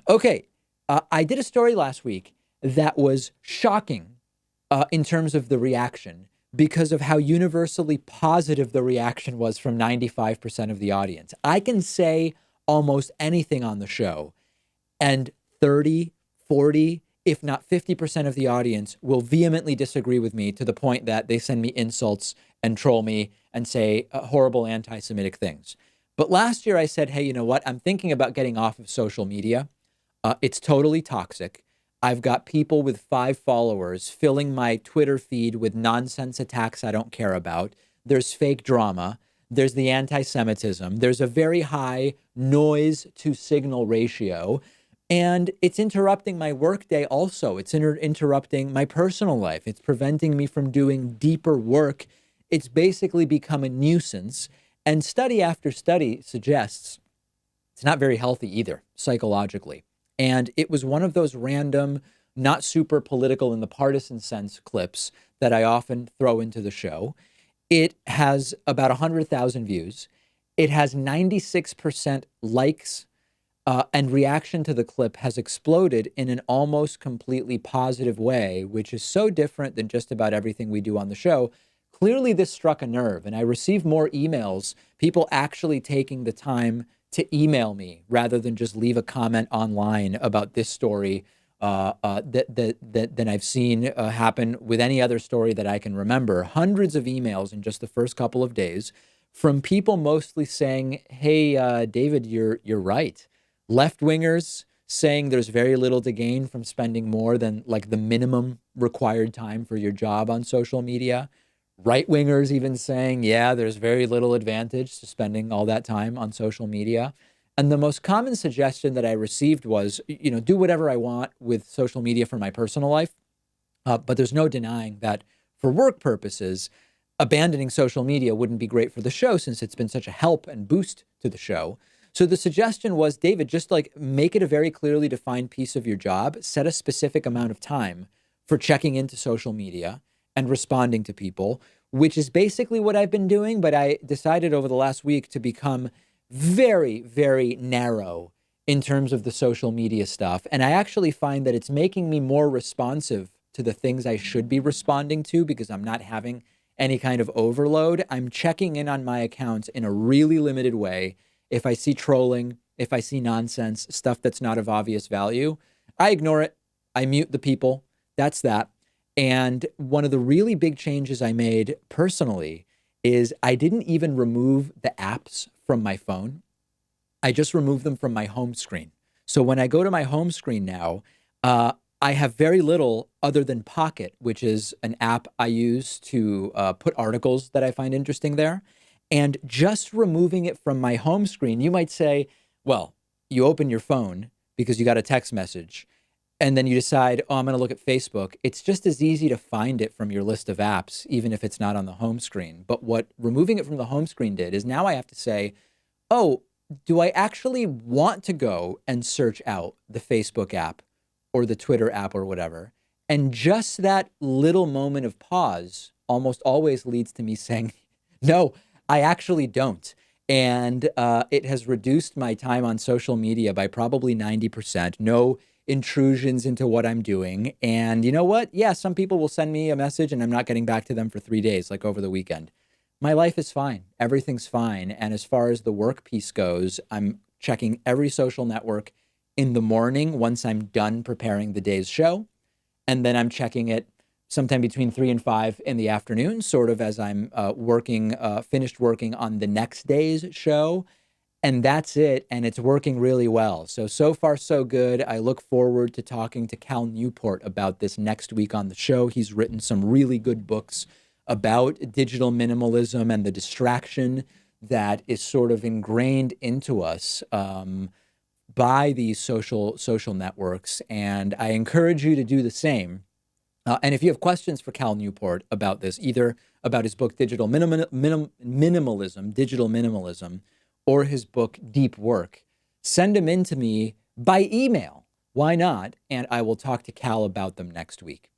Okay, I did a story last week that was shocking in terms of the reaction because of how universally positive the reaction was from 95% of the audience. I can say almost anything on the show, and 30, 40, if not 50% of the audience will vehemently disagree with me to the point that they send me insults and troll me and say horrible anti Semitic things. But last year I said, hey, you know what? I'm thinking about getting off of social media. It's totally toxic. I've got people with 5 followers filling my Twitter feed with nonsense attacks I don't care about. There's fake drama. There's the anti Semitism. There's a very high noise to signal ratio. And it's interrupting my workday also. It's interrupting my personal life. It's preventing me from doing deeper work. It's basically become a nuisance. And study after study suggests it's not very healthy either, psychologically. And it was one of those random, not super political in the partisan sense clips that I often throw into the show. It has about 100,000 views. It has 96% likes, and reaction to the clip has exploded in an almost completely positive way, which is so different than just about everything we do on the show. Clearly, this struck a nerve, and I received more emails, people actually taking the time to email me rather than just leave a comment online about this story than I've seen happen with any other story that I can remember. Hundreds of emails in just the first couple of days from people mostly saying, "Hey, David, you're right." Left wingers saying there's very little to gain from spending more than like the minimum required time for your job on social media. Right wingers even saying, yeah, there's very little advantage to spending all that time on social media. And the most common suggestion that I received was, do whatever I want with social media for my personal life. But there's no denying that for work purposes, abandoning social media wouldn't be great for the show since it's been such a help and boost to the show. So the suggestion was, David, just like make it a very clearly defined piece of your job, set a specific amount of time for checking into social media and responding to people, which is basically what I've been doing. But I decided over the last week to become very, very narrow in terms of the social media stuff. And I actually find that it's making me more responsive to the things I should be responding to because I'm not having any kind of overload. I'm checking in on my accounts in a really limited way. If I see trolling, if I see nonsense, stuff that's not of obvious value, I ignore it. I mute the people. That's that. And one of the really big changes I made personally is I didn't even remove the apps from my phone. I just removed them from my home screen. So when I go to my home screen now, I have very little other than Pocket, which is an app I use to put articles that I find interesting there. And just removing it from my home screen, you might say, well, you open your phone because you got a text message and then you decide, oh, I'm going to look at Facebook. It's just as easy to find it from your list of apps, even if it's not on the home screen. But what removing it from the home screen did is now I have to say, oh, do I actually want to go and search out the Facebook app or the Twitter app or whatever? And just that little moment of pause almost always leads to me saying, no, I actually don't. And it has reduced my time on social media by probably 90%. No intrusions into what I'm doing. And you know what? Yeah, some people will send me a message and I'm not getting back to them for 3 days, like over the weekend. My life is fine. Everything's fine. And as far as the work piece goes, I'm checking every social network in the morning once I'm done preparing the day's show. And then I'm checking it sometime between 3 and 5 in the afternoon, sort of as I'm finished working on the next day's show. And that's it. And it's working really well. So far, so good. I look forward to talking to Cal Newport about this next week on the show. He's written some really good books about digital minimalism and the distraction that is sort of ingrained into us by these social networks. And I encourage you to do the same. And if you have questions for Cal Newport about this, either about his book, Digital Minimalism, or his book, Deep Work, send them in to me by email. Why not? And I will talk to Cal about them next week.